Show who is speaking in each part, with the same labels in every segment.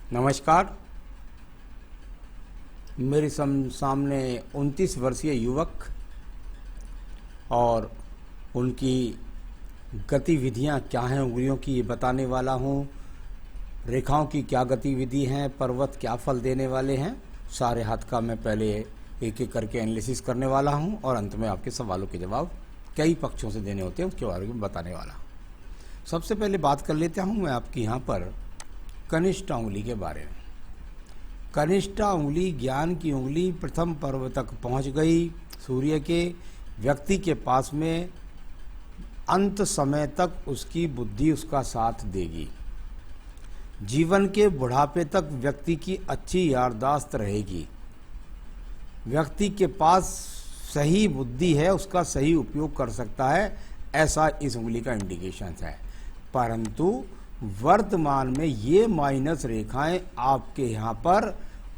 Speaker 1: नमस्कार। मेरे सामने 29 वर्षीय युवक और उनकी गतिविधियां क्या हैं उंगलियों की, ये बताने वाला हूं। रेखाओं की क्या गतिविधि हैं, पर्वत क्या फल देने वाले हैं, सारे हाथ का मैं पहले एक एक करके एनालिसिस करने वाला हूं और अंत में आपके सवालों के जवाब कई पक्षों से देने होते हैं, उसके बारे में बताने वाला हूं। सबसे पहले बात कर लेता हूं मैं आपकी यहाँ पर कनिष्ठा उंगली के बारे में। कनिष्ठा उंगली ज्ञान की उंगली प्रथम पर्व तक पहुंच गई सूर्य के व्यक्ति के पास में, अंत समय तक उसकी बुद्धि उसका साथ देगी। जीवन के बुढ़ापे तक व्यक्ति की अच्छी याददाश्त रहेगी। व्यक्ति के पास सही बुद्धि है, उसका सही उपयोग कर सकता है, ऐसा इस उंगली का इंडिकेशन है। परंतु वर्तमान में ये माइनस रेखाएं आपके यहाँ पर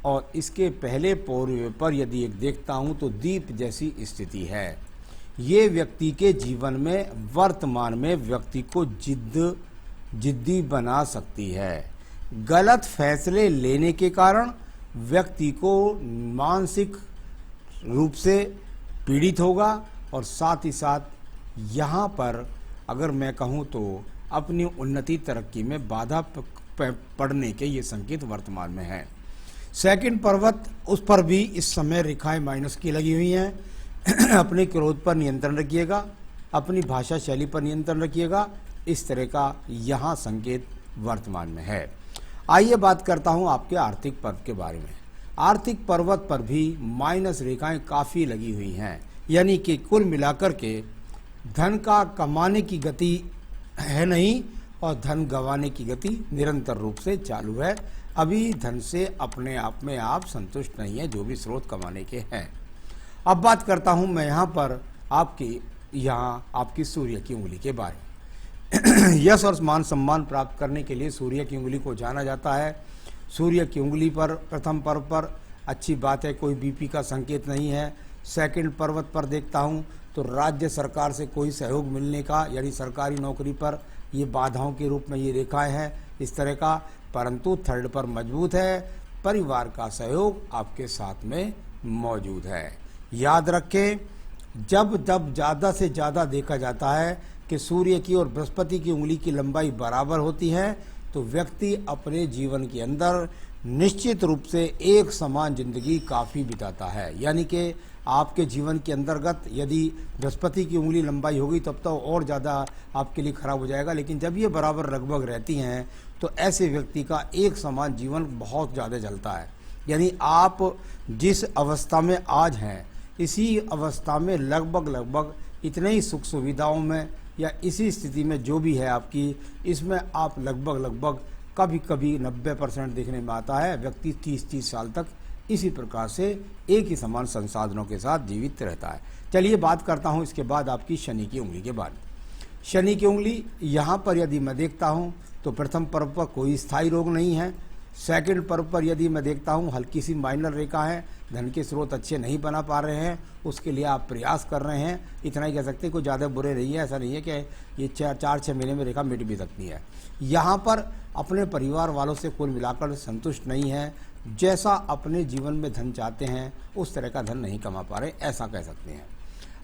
Speaker 1: और इसके पहले पूर्व पर यदि एक देखता हूँ तो दीप जैसी स्थिति है। ये व्यक्ति के जीवन में वर्तमान में व्यक्ति को जिद्दी बना सकती है। गलत फैसले लेने के कारण व्यक्ति को मानसिक रूप से पीड़ित होगा और साथ ही साथ यहाँ पर अगर मैं कहूँ तो अपनी उन्नति तरक्की में बाधा पड़ने के ये संकेत वर्तमान में है। सेकंड पर्वत, उस पर भी इस समय रेखाएं माइनस की लगी हुई हैं। अपने क्रोध पर नियंत्रण रखिएगा, अपनी भाषा शैली पर नियंत्रण रखिएगा, इस तरह का यहाँ संकेत वर्तमान में है। आइए बात करता हूँ आपके आर्थिक पर्व के बारे में। आर्थिक पर्वत पर भी माइनस रेखाएं काफ़ी लगी हुई हैं, यानी कि कुल मिलाकर के धन का कमाने की गति है नहीं और धन गंवाने की गति निरंतर रूप से चालू है। अभी धन से अपने आप में आप संतुष्ट नहीं है, जो भी स्रोत कमाने के हैं। अब बात करता हूं मैं यहाँ पर आपकी सूर्य की उंगली के बारे में। यश और मान सम्मान प्राप्त करने के लिए सूर्य की उंगली को जाना जाता है। सूर्य की उंगली पर प्रथम पर्व पर अच्छी बात है, कोई बीपी का संकेत नहीं है। सेकंड पर्वत पर देखता हूँ तो राज्य सरकार से कोई सहयोग मिलने का, यानी सरकारी नौकरी पर ये बाधाओं के रूप में ये रेखाएं हैं इस तरह का। परंतु थर्ड पर मजबूत है, परिवार का सहयोग आपके साथ में मौजूद है। याद रखें, जब ज़्यादा से ज़्यादा देखा जाता है कि सूर्य की और बृहस्पति की उंगली की लंबाई बराबर होती है तो व्यक्ति अपने जीवन के अंदर निश्चित रूप से एक समान जिंदगी काफ़ी बिताता है। यानी कि आपके जीवन के अंतर्गत यदि बृहस्पति की उंगली लंबाई होगी तब तो और ज़्यादा आपके लिए खराब हो जाएगा, लेकिन जब ये बराबर लगभग रहती हैं तो ऐसे व्यक्ति का एक समान जीवन बहुत ज़्यादा चलता है। यानी आप जिस अवस्था में आज हैं इसी अवस्था में लगभग इतने ही सुख सुविधाओं में या इसी स्थिति में जो भी है आपकी, इसमें आप लगभग कभी कभी 90% देखने में आता है व्यक्ति 30 साल तक इसी प्रकार से एक ही समान संसाधनों के साथ जीवित रहता है। चलिए बात करता हूँ इसके बाद आपकी शनि की उंगली के बारे में। शनि की उंगली यहाँ पर यदि मैं देखता हूँ तो प्रथम पर्व पर कोई स्थायी रोग नहीं है। सेकंड पर्व पर यदि मैं देखता हूँ हल्की सी माइनर रेखा है, धन के स्रोत अच्छे नहीं बना पा रहे हैं, उसके लिए आप प्रयास कर रहे हैं, इतना ही कह सकते हैं। कोई ज़्यादा बुरे नहीं है, ऐसा नहीं है कि ये 4-6 महीने में रेखा मिट भी सकती है। यहाँ पर अपने परिवार वालों से कुल मिलाकर संतुष्ट नहीं है, जैसा अपने जीवन में धन चाहते हैं उस तरह का धन नहीं कमा पा रहे, ऐसा कह सकते हैं।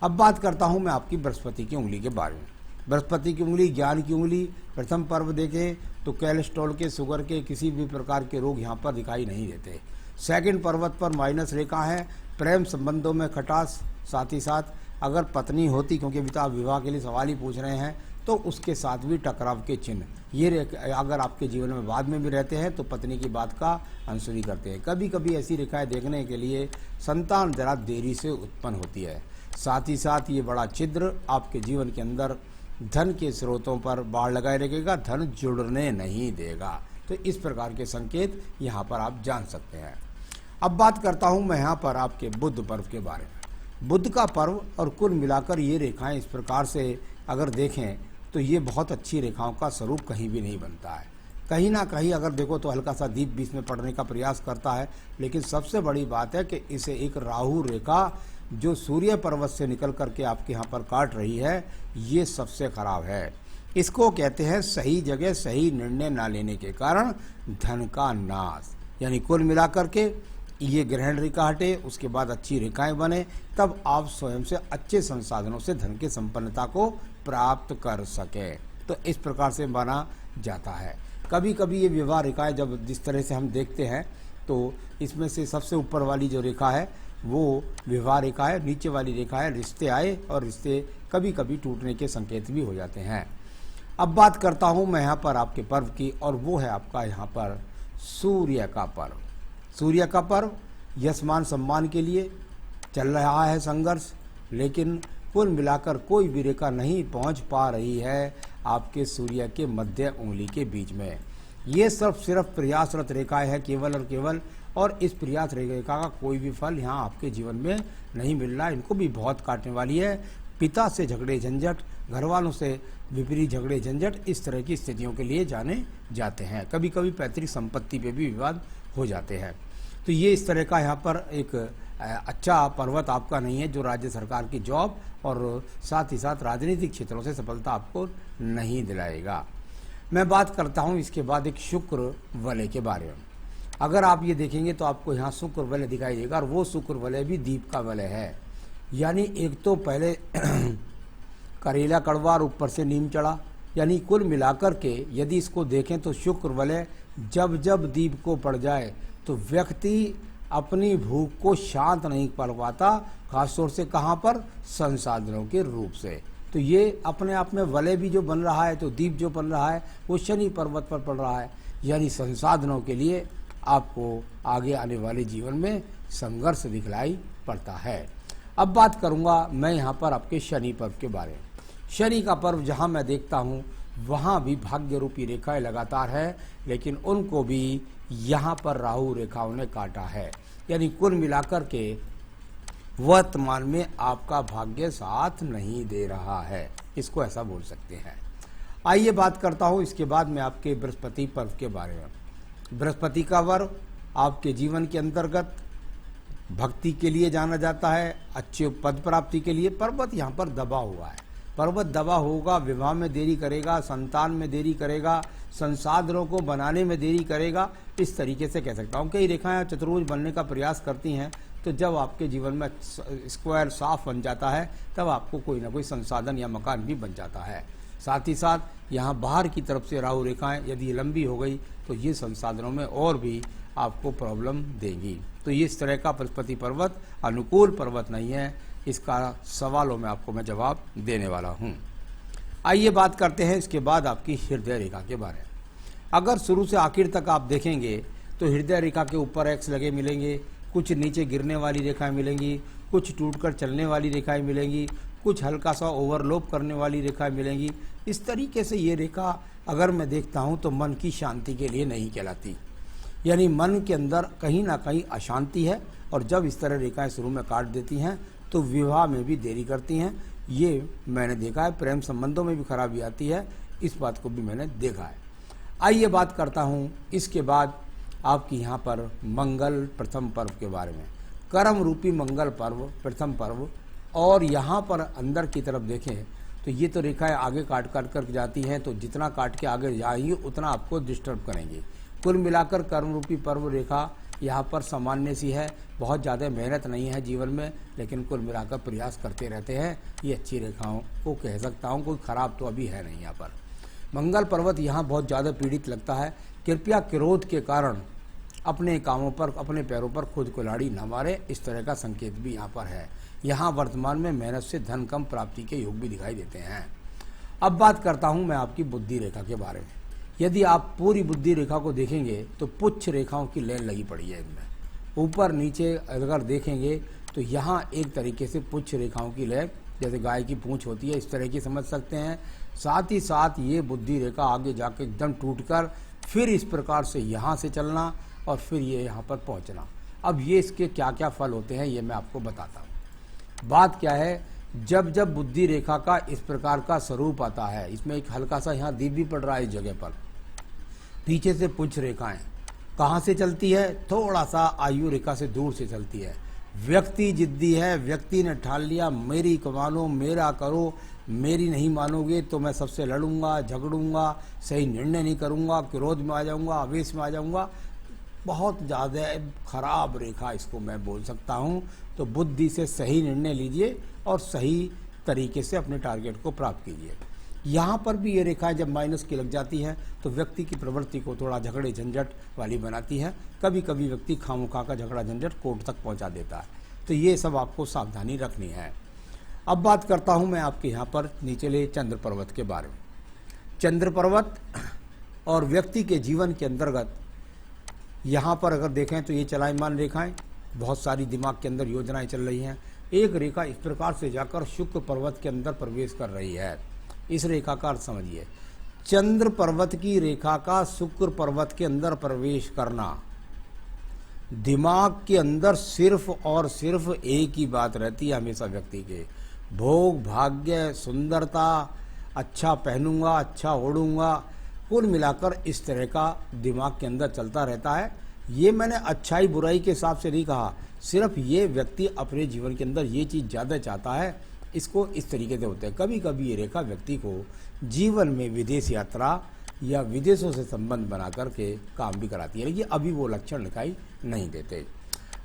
Speaker 1: अब बात करता हूँ मैं आपकी बृहस्पति की उंगली के बारे में। बृहस्पति की उंगली ज्ञान की उंगली, प्रथम पर्व देखें तो कोलेस्ट्रॉल के, शुगर के, किसी भी प्रकार के रोग यहाँ पर दिखाई नहीं देते। सेकंड पर्वत पर माइनस रेखा है, प्रेम संबंधों में खटास, साथ ही साथ अगर पत्नी होती, क्योंकि अभी तो आप विवाह के लिए सवाल ही पूछ रहे हैं, तो उसके साथ भी टकराव के चिन्ह ये अगर आपके जीवन में बाद में भी रहते हैं तो पत्नी की बात का अनसुनी करते हैं। कभी कभी ऐसी रेखाएं देखने के लिए संतान जरा देरी से उत्पन्न होती है। साथ ही साथ ये बड़ा छिद्र आपके जीवन के अंदर धन के स्रोतों पर बाढ़ लगाए रखेगा, धन जुड़ने नहीं देगा। तो इस प्रकार के संकेत यहाँ पर आप जान सकते हैं। अब बात करता हूँ मैं यहाँ पर आपके बुध पर्व के बारे में। बुध का पर्व और कुल मिलाकर ये रेखाएं इस प्रकार से अगर देखें तो ये बहुत अच्छी रेखाओं का स्वरूप कहीं भी नहीं बनता है। कहीं ना कहीं अगर देखो तो हल्का सा दीप बीच में पड़ने का प्रयास करता है, लेकिन सबसे बड़ी बात है कि इसे एक राहु रेखा जो सूर्य पर्वत से निकल करके आपके यहाँ पर काट रही है, ये सबसे खराब है। इसको कहते हैं सही जगह सही निर्णय ना लेने के कारण धन का नाश। यानी कुल मिलाकर के ये ग्रहण रेखा हटे, उसके बाद अच्छी रेखाएं बने, तब आप स्वयं से अच्छे संसाधनों से धन की संपन्नता को प्राप्त कर सके। तो इस प्रकार से माना जाता है। कभी कभी ये विवाह रेखाएं जब जिस तरह से हम देखते हैं तो इसमें से सबसे ऊपर वाली जो रेखा है वो विवाह रेखा है, नीचे वाली रेखा है रिश्ते आए, और रिश्ते कभी कभी टूटने के संकेत भी हो जाते हैं। अब बात करता हूँ मैं यहाँ पर आपके पर्व की, और वो है आपका यहाँ पर सूर्य का पर्व। सूर्य का पर्व यश मान सम्मान के लिए चल रहा है संघर्ष, लेकिन कुल मिलाकर कोई भी रेखा नहीं पहुँच पा रही है आपके सूर्य के मध्य उंगली के बीच में। ये सिर्फ प्रयासरत रेखाएं है केवल और केवल, और इस प्रयास रेखा का कोई भी फल यहाँ आपके जीवन में नहीं मिल रहा है। इनको भी बहुत काटने वाली है। पिता से झगड़े झंझट, घर वालों से विपरीत झगड़े झंझट, इस तरह की स्थितियों के लिए जाने जाते हैं। कभी कभी पैतृक संपत्ति पे भी विवाद हो जाते हैं। तो ये इस तरह का यहाँ पर एक अच्छा पर्वत आपका नहीं है जो राज्य सरकार की जॉब और साथ ही साथ राजनीतिक क्षेत्रों से सफलता आपको नहीं दिलाएगा। मैं बात करता हूँ इसके बाद एक शुक्र वलय के बारे में। अगर आप ये देखेंगे तो आपको यहाँ शुक्र वलय दिखाई देगा, और वो शुक्र वलय भी दीप का वलय है। यानी एक तो पहले करेला कड़वा और ऊपर से नीम चढ़ा, यानी कुल मिलाकर के यदि इसको देखें तो शुक्र वलय जब जब दीप को पड़ जाए तो व्यक्ति अपनी भूख को शांत नहीं कर पाता, खासतौर से कहाँ पर, संसाधनों के रूप से। तो ये अपने आप में वलय भी जो बन रहा है, तो दीप जो बन रहा है वो शनि पर्वत पर पड़ रहा है। यानी संसाधनों के लिए आपको आगे आने वाले जीवन में संघर्ष दिखलाई पड़ता है। अब बात करूंगा मैं यहाँ पर आपके शनि पर्व के बारे में। शनि का पर्व जहाँ मैं देखता हूँ वहाँ भी भाग्य रूपी रेखाएं लगातार है, लेकिन उनको भी यहाँ पर राहु रेखाओं ने काटा है। यानी कुल मिलाकर के वर्तमान में आपका भाग्य साथ नहीं दे रहा है, इसको ऐसा बोल सकते हैं। आइए बात करता हूँ इसके बाद में आपके बृहस्पति पर्व के बारे में। बृहस्पति का पर्व आपके जीवन के अंतर्गत भक्ति के लिए जाना जाता है, अच्छे पद प्राप्ति के लिए। पर्वत यहाँ पर दबा हुआ है, पर्वत दबा होगा, विवाह में देरी करेगा, संतान में देरी करेगा, संसाधनों को बनाने में देरी करेगा, इस तरीके से कह सकता हूँ। कई रेखाएं चतुर्भुज बनने का प्रयास करती हैं, तो जब आपके जीवन में स्क्वायर साफ बन जाता है तब आपको कोई ना कोई संसाधन या मकान भी बन जाता है। साथ ही साथ यहाँ बाहर की तरफ से राहु रेखाएं यदि लंबी हो गई तो ये संसाधनों में और भी आपको प्रॉब्लम देंगी। तो ये इस तरह का बृहस्पति पर्वत अनुकूल पर्वत नहीं है। इसका सवालों में आपको मैं जवाब देने वाला हूँ। आइए बात करते हैं इसके बाद आपकी हृदय रेखा के बारे में। अगर शुरू से आखिर तक आप देखेंगे तो हृदय रेखा के ऊपर एक्स लगे मिलेंगे, कुछ नीचे गिरने वाली रेखाएं मिलेंगी, कुछ टूटकर चलने वाली रेखाएं मिलेंगी, कुछ हल्का सा ओवरलोप करने वाली रेखाएं मिलेंगी। इस तरीके से ये रेखा अगर मैं देखता हूँ तो मन की शांति के लिए नहीं कहलाती। यानी मन के अंदर कहीं ना कहीं अशांति है, और जब इस तरह रेखाएं शुरू में काट देती हैं तो विवाह में भी देरी करती हैं। ये मैंने देखा है, प्रेम संबंधों में भी खराबी आती है, इस बात को भी मैंने देखा है। आइए बात करता हूँ इसके बाद आपकी यहाँ पर मंगल प्रथम पर्व के बारे में। कर्म रूपी मंगल पर्व प्रथम पर्व, और यहाँ पर अंदर की तरफ देखें तो ये तो रेखाएं आगे काट कर जाती हैं, तो जितना काट के आगे जाएंगी उतना आपको डिस्टर्ब करेंगी। कुल मिलाकर कर्म रूपी पर्व रेखा यहाँ पर सामान्य सी है, बहुत ज़्यादा मेहनत नहीं है जीवन में, लेकिन कुल मिलाकर प्रयास करते रहते हैं। ये अच्छी रेखाओं को कह सकता हूँ, कोई खराब तो अभी है नहीं। यहाँ पर मंगल पर्वत यहाँ बहुत ज़्यादा पीड़ित लगता है। कृपया क्रोध के कारण अपने कामों पर, अपने पैरों पर खुद को लाड़ी न मारे, इस तरह का संकेत भी यहाँ पर है। यहाँ वर्तमान में मेहनत से धन कम प्राप्ति के योग भी दिखाई देते हैं। अब बात करता हूँ मैं आपकी बुद्धि रेखा के बारे में। यदि आप पूरी बुद्धि रेखा को देखेंगे तो पुच्छ रेखाओं की लेन लगी पड़ी है इनमें। ऊपर नीचे अगर देखेंगे तो यहाँ एक तरीके से पुच्छ रेखाओं की लेन, जैसे गाय की पूंछ होती है, इस तरह की समझ सकते हैं। साथ ही साथ ये बुद्धि रेखा आगे जाके एकदम टूटकर फिर इस प्रकार से यहाँ से चलना और फिर ये यहाँ पर पहुँचना। अब ये इसके क्या क्या फल होते हैं ये मैं आपको बताता हूँ। बात क्या है, जब जब बुद्धि रेखा का इस प्रकार का स्वरूप आता है, इसमें एक हल्का सा यहाँ दीप भी पड़ रहा है इस जगह पर, नीचे से पुच्छ रेखाएं कहाँ से चलती है, थोड़ा सा आयु रेखा से दूर से चलती है। व्यक्ति जिद्दी है, व्यक्ति ने ठान लिया मेरी कमा लो, मेरा करो, मेरी नहीं मानोगे तो मैं सबसे लड़ूंगा, झगड़ूंगा, सही निर्णय नहीं करूंगा, क्रोध में आ जाऊंगा, आवेश में आ जाऊंगा। बहुत ज़्यादा खराब रेखा इसको मैं बोल सकता हूँ। तो बुद्धि से सही निर्णय लीजिए और सही तरीके से अपने टारगेट को प्राप्त कीजिए। यहाँ पर भी ये रेखाएं जब माइनस की लग जाती हैं तो व्यक्ति की प्रवृत्ति को थोड़ा झगड़े झंझट वाली बनाती है। कभी कभी व्यक्ति खामोखा का झगड़ा झंझट कोर्ट तक पहुँचा देता है। तो ये सब आपको सावधानी रखनी है। अब बात करता हूँ मैं आपके यहाँ पर निचले चंद्र पर्वत के बारे में। चंद्र पर्वत और व्यक्ति के जीवन के अंतर्गत यहाँ पर अगर देखें तो ये चलायमान रेखाएं, बहुत सारी दिमाग के अंदर योजनाएं चल रही हैं। एक रेखा इस प्रकार से जाकर शुक्र पर्वत के अंदर प्रवेश कर रही है। इस रेखा का अर्थ समझिए, चंद्र पर्वत की रेखा का शुक्र पर्वत के अंदर प्रवेश करना, दिमाग के अंदर सिर्फ और सिर्फ एक ही बात रहती है हमेशा व्यक्ति के, भोग, भाग्य, सुंदरता, अच्छा पहनूंगा, अच्छा ओढ़ूंगा, कुल मिलाकर इस तरह का दिमाग के अंदर चलता रहता है। ये मैंने अच्छाई बुराई के हिसाब से नहीं कहा, सिर्फ ये व्यक्ति अपने जीवन के अंदर ये चीज़ ज़्यादा चाहता है, इसको इस तरीके से होते हैं। कभी कभी ये रेखा व्यक्ति को जीवन में विदेश यात्रा या विदेशों से संबंध बना करके काम भी कराती है, लेकिन अभी वो लक्षण दिखाई नहीं देते।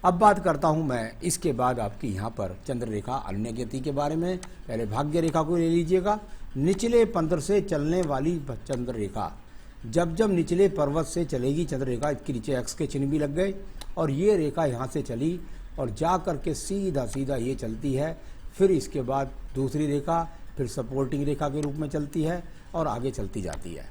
Speaker 1: अब बात करता हूँ मैं इसके बाद आपकी यहाँ पर चंद्र रेखा अन्य गति के बारे में। पहले भाग्य रेखा को ले लीजिएगा। निचले पंद्र से चलने वाली चंद्र रेखा जब जब निचले पर्वत से चलेगी चंद्र रेखा, इसके नीचे एक्स के चिन्ह भी लग गए, और ये रेखा यहाँ से चली और जा कर के सीधा सीधा ये चलती है। फिर इसके बाद दूसरी रेखा फिर सपोर्टिंग रेखा के रूप में चलती है और आगे चलती जाती है।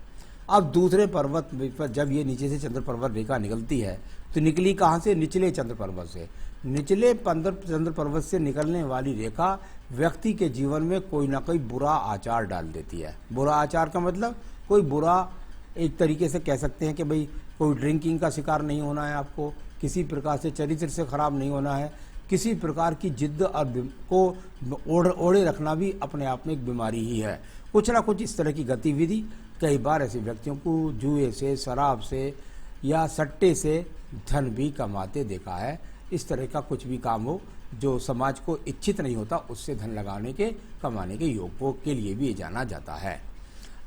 Speaker 1: अब दूसरे पर्वत पर जब ये नीचे से चंद्र पर्वत रेखा निकलती है तो निकली कहाँ से? निचले चंद्र पर्वत से। निचले चंद्र पर्वत से निकलने वाली रेखा व्यक्ति के जीवन में कोई ना कोई बुरा आचार डाल देती है। बुरा आचार का मतलब कोई बुरा, एक तरीके से कह सकते हैं कि भाई कोई ड्रिंकिंग का शिकार नहीं होना है, आपको किसी प्रकार से चरित्र से खराब नहीं होना है, किसी प्रकार की जिद्द और को ओढ़े रखना भी अपने आप में एक बीमारी ही है। कुछ ना कुछ इस तरह की गतिविधि कई बार ऐसे व्यक्तियों को जुए से, शराब से या सट्टे से धन भी कमाते देखा है। इस तरह का कुछ भी काम हो जो समाज को इच्छित नहीं होता, उससे धन लगाने के, कमाने के योगों के लिए भी जाना जाता है।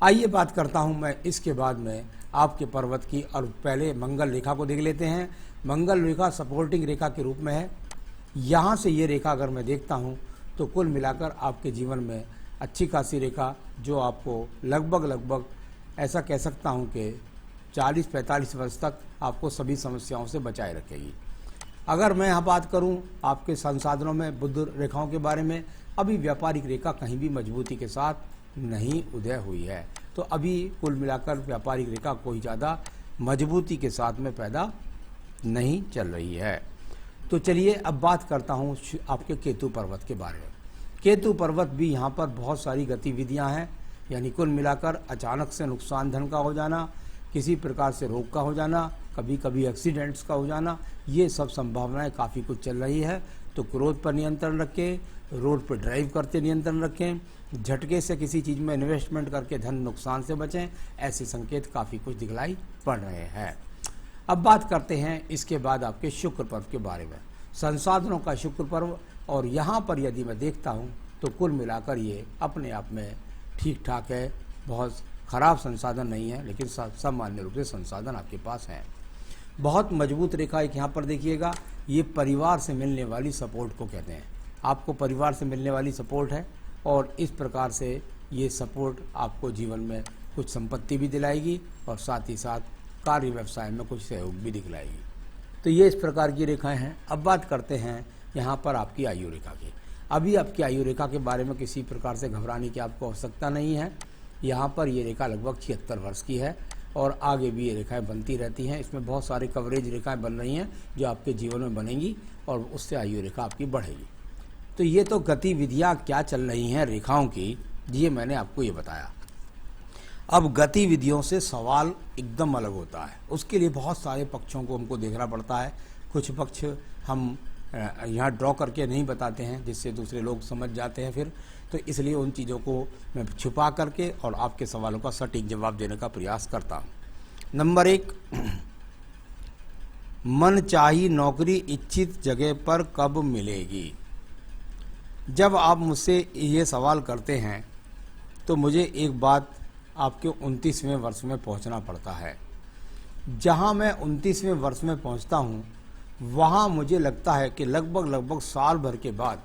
Speaker 1: आइए बात करता हूं मैं इसके बाद में आपके पर्वत की, और पहले मंगल रेखा को देख लेते हैं। मंगल रेखा सपोर्टिंग रेखा के रूप में है। यहाँ से ये रेखा अगर मैं देखता हूँ तो कुल मिलाकर आपके जीवन में अच्छी खासी रेखा जो आपको लगभग ऐसा कह सकता हूँ कि 40-45 वर्ष तक आपको सभी समस्याओं से बचाए रखेगी। अगर मैं यहाँ बात करूँ आपके संसाधनों में बुध रेखाओं के बारे में, अभी व्यापारिक रेखा कहीं भी मजबूती के साथ नहीं उदय हुई है। तो अभी कुल मिलाकर व्यापारिक रेखा कोई ज़्यादा मजबूती के साथ में पैदा नहीं चल रही है। तो चलिए अब बात करता हूँ आपके केतु पर्वत के बारे में। केतु पर्वत भी यहाँ पर बहुत सारी गतिविधियाँ हैं, यानी कुल मिलाकर अचानक से नुकसान धन का हो जाना, किसी प्रकार से रोग का हो जाना, कभी कभी एक्सीडेंट्स का हो जाना, ये सब संभावनाएं काफ़ी कुछ चल रही है। तो क्रोध पर नियंत्रण रखें, रोड पर ड्राइव करते नियंत्रण रखें, झटके से किसी चीज़ में इन्वेस्टमेंट करके धन नुकसान से बचें। ऐसे संकेत काफ़ी कुछ दिखलाई पड़ रहे हैं। अब बात करते हैं इसके बाद आपके शुक्र पर्व के बारे में। संसाधनों का शुक्र पर्व, और यहाँ पर यदि मैं देखता हूँ तो कुल मिलाकर ये अपने आप में ठीक ठाक है, बहुत खराब संसाधन नहीं है, लेकिन सामान्य रूप से संसाधन आपके पास हैं। बहुत मजबूत रेखा एक यहाँ पर देखिएगा, ये परिवार से मिलने वाली सपोर्ट को कहते हैं। आपको परिवार से मिलने वाली सपोर्ट है, और इस प्रकार से ये सपोर्ट आपको जीवन में कुछ संपत्ति भी दिलाएगी और साथ ही साथ कार्य व्यवसाय में कुछ सहयोग भी दिखलाएगी। तो ये इस प्रकार की रेखाएं हैं। अब बात करते हैं यहाँ पर आपकी आयु रेखा की। अभी आपकी आयु रेखा के बारे में किसी प्रकार से घबराने की आपको आवश्यकता नहीं है। यहाँ पर ये रेखा लगभग 76 वर्ष की है, और आगे भी ये रेखाएं बनती रहती हैं। इसमें बहुत सारे कवरेज रेखाएं बन रही हैं जो आपके जीवन में बनेंगी, और उससे आयु रेखा आपकी बढ़ेगी। तो ये तो गतिविधियाँ क्या चल रही हैं रेखाओं की, ये मैंने आपको ये बताया। अब गतिविधियों से सवाल एकदम अलग होता है, उसके लिए बहुत सारे पक्षों को हमको देखना पड़ता है। कुछ पक्ष हम यहाँ ड्रॉ करके नहीं बताते हैं, जिससे दूसरे लोग समझ जाते हैं फिर, तो इसलिए उन चीज़ों को मैं छुपा करके और आपके सवालों का सटीक जवाब देने का प्रयास करता हूँ। नंबर 1, मनचाही नौकरी इच्छित जगह पर कब मिलेगी? जब आप मुझसे ये सवाल करते हैं तो मुझे एक बात आपके 29वें वर्ष में पहुंचना पड़ता है। जहां मैं 29वें वर्ष में पहुंचता हूं, वहां मुझे लगता है कि लगभग साल भर के बाद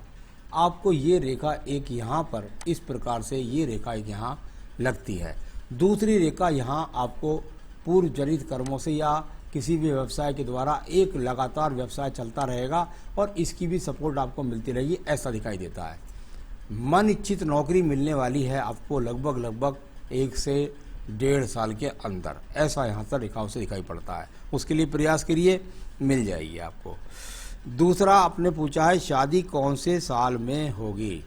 Speaker 1: आपको ये रेखा एक यहाँ पर इस प्रकार से ये रेखा एक यहाँ लगती है। दूसरी रेखा यहाँ आपको पूर्व जनित कर्मों से या किसी भी व्यवसाय के द्वारा एक लगातार व्यवसाय चलता रहेगा और इसकी भी सपोर्ट आपको मिलती रहेगी, ऐसा दिखाई देता है। मन इच्छित नौकरी मिलने वाली है आपको लगभग 1 से 1.5 साल के अंदर, ऐसा यहाँ पर रेखाओं से दिखाई पड़ता है। उसके लिए प्रयास करिए, मिल जाएगी आपको। दूसरा आपने पूछा है शादी कौन से साल में होगी।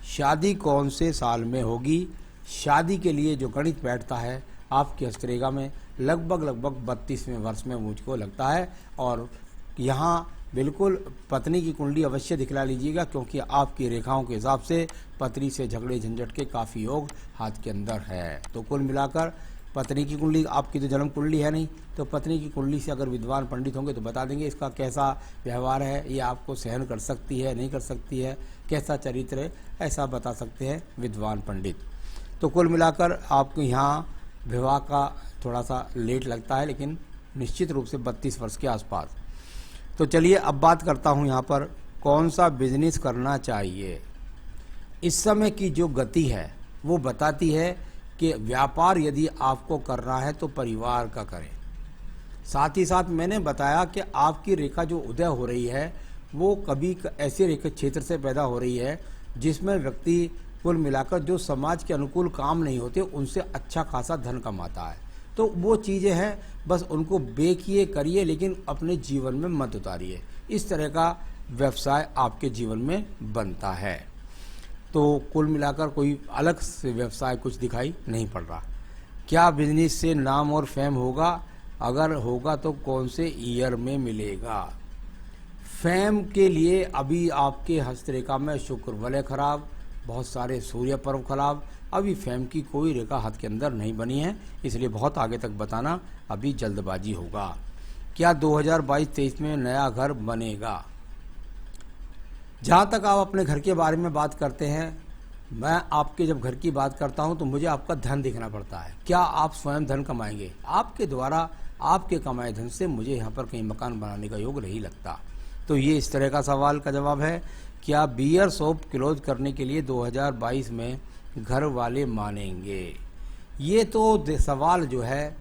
Speaker 1: शादी कौन से साल में होगी, शादी के लिए जो गणित बैठता है आपकी हस्तरेखा में लगभग 32वें वर्ष में मुझको लगता है। और यहाँ बिल्कुल पत्नी की कुंडली अवश्य दिखला लीजिएगा, क्योंकि आपकी रेखाओं के हिसाब से पत्नी से झगड़े झंझट के काफ़ी योग हाथ के अंदर है। तो कुल मिलाकर पत्नी की कुंडली, आपकी तो जन्म कुंडली है नहीं, तो पत्नी की कुंडली से अगर विद्वान पंडित होंगे तो बता देंगे इसका कैसा व्यवहार है, ये आपको सहन कर सकती है नहीं कर सकती है, कैसा चरित्र है, ऐसा बता सकते हैं विद्वान पंडित। तो कुल मिलाकर आपको यहाँ विवाह का थोड़ा सा लेट लगता है, लेकिन निश्चित रूप से 32 वर्ष के आसपास। तो चलिए अब बात करता हूँ यहाँ पर कौन सा बिजनेस करना चाहिए। इस समय की जो गति है वो बताती है कि व्यापार यदि आपको करना है तो परिवार का करें। साथ ही साथ मैंने बताया कि आपकी रेखा जो उदय हो रही है वो कभी ऐसे रेखा क्षेत्र से पैदा हो रही है जिसमें व्यक्ति कुल मिलाकर जो समाज के अनुकूल काम नहीं होते उनसे अच्छा खासा धन कमाता है। तो वो चीज़ें हैं, बस उनको बेकिए करिए, लेकिन अपने जीवन में मत उतारिए। इस तरह का व्यवसाय आपके जीवन में बनता है। तो कुल मिलाकर कोई अलग से व्यवसाय कुछ दिखाई नहीं पड़ रहा। क्या बिजनेस से नाम और फेम होगा? अगर होगा तो कौन से ईयर में मिलेगा? फेम के लिए अभी आपके हस्तरेखा में शुक्र वलय खराब, बहुत सारे सूर्य पर्व खराब, अभी फेम की कोई रेखा हाथ के अंदर नहीं बनी है, इसलिए बहुत आगे तक बताना अभी जल्दबाजी होगा। क्या 2022-23 में नया घर बनेगा? जहाँ तक आप अपने घर के बारे में बात करते हैं, मैं आपके जब घर की बात करता हूँ तो मुझे आपका धन देखना पड़ता है। क्या आप स्वयं धन कमाएंगे? आपके द्वारा आपके कमाए धन से मुझे यहाँ पर कहीं मकान बनाने का योग नहीं लगता। तो ये इस तरह का सवाल का जवाब है। क्या बियर शॉप क्लोज करने के लिए 2022 में घर वाले मानेंगे? ये तो सवाल जो है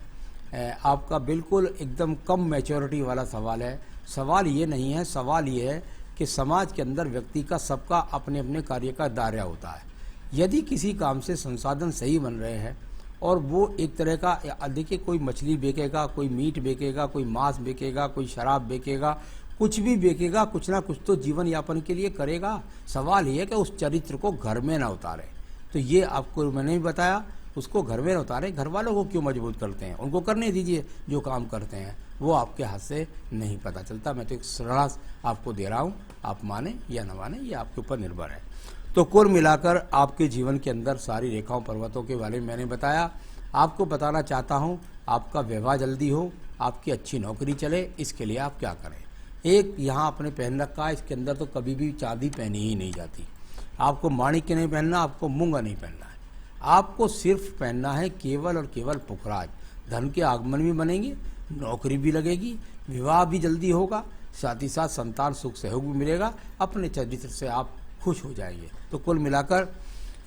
Speaker 1: आपका बिल्कुल एकदम कम मैच्योरिटी वाला सवाल है। सवाल ये नहीं है, सवाल ये है कि समाज के अंदर व्यक्ति का सबका अपने अपने कार्य का दायरा होता है। यदि किसी काम से संसाधन सही बन रहे हैं और वो एक तरह का, देखिए कोई मछली बेचेगा, कोई मीट बेचेगा, कोई मांस बेचेगा, कोई शराब बेचेगा, कुछ भी बेचेगा, कुछ ना कुछ तो जीवन यापन के लिए करेगा। सवाल ये है कि उस चरित्र को घर में ना उतारे। तो ये आपको मैंने भी बताया, उसको घर में न उतारे। घर वालों को क्यों मजबूत करते हैं? उनको करने दीजिए जो काम करते हैं, वो आपके हाथ से नहीं पता चलता। मैं तो एक सलाह आपको दे रहा हूँ, आप माने या न माने ये आपके ऊपर निर्भर है। तो कुल मिलाकर आपके जीवन के अंदर सारी रेखाओं पर्वतों के बारे में मैंने बताया। आपको बताना चाहता हूँ आपका विवाह जल्दी हो, आपकी अच्छी नौकरी चले, इसके लिए आप क्या करें। एक यहाँ आपने पहन रखा है, इसके अंदर तो कभी भी चांदी पहनी ही नहीं जाती। आपको माणिक्य नहीं पहनना, आपको मूंगा नहीं पहनना है। आपको सिर्फ पहनना है केवल और केवल पुखराज। धन के आगमन भी बनेंगे, नौकरी भी लगेगी, विवाह भी जल्दी होगा, साथ ही साथ संतान सुख सहयोग भी मिलेगा, अपने चरित्र से आप खुश हो जाएंगे। तो कुल मिलाकर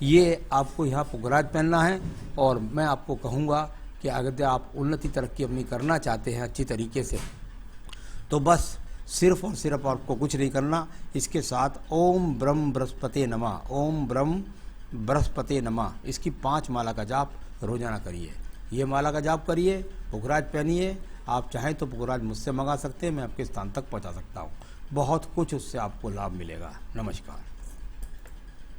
Speaker 1: ये आपको यहाँ पुखराज पहनना है। और मैं आपको कहूँगा कि अगर आप उन्नति तरक्की अपनी करना चाहते हैं अच्छी तरीके से, तो बस सिर्फ और सिर्फ आपको कुछ नहीं करना। इसके साथ ओम ब्रह्म बृहस्पते नमः, ओम ब्रह्म बृहस्पते नमः, इसकी 5 माला का जाप रोजाना करिए। ये माला का जाप करिए, पुखराज पहनिए। आप चाहें तो पुखराज मुझसे मंगा सकते हैं, मैं आपके स्थान तक पहुंचा सकता हूं। बहुत कुछ उससे आपको लाभ मिलेगा। नमस्कार।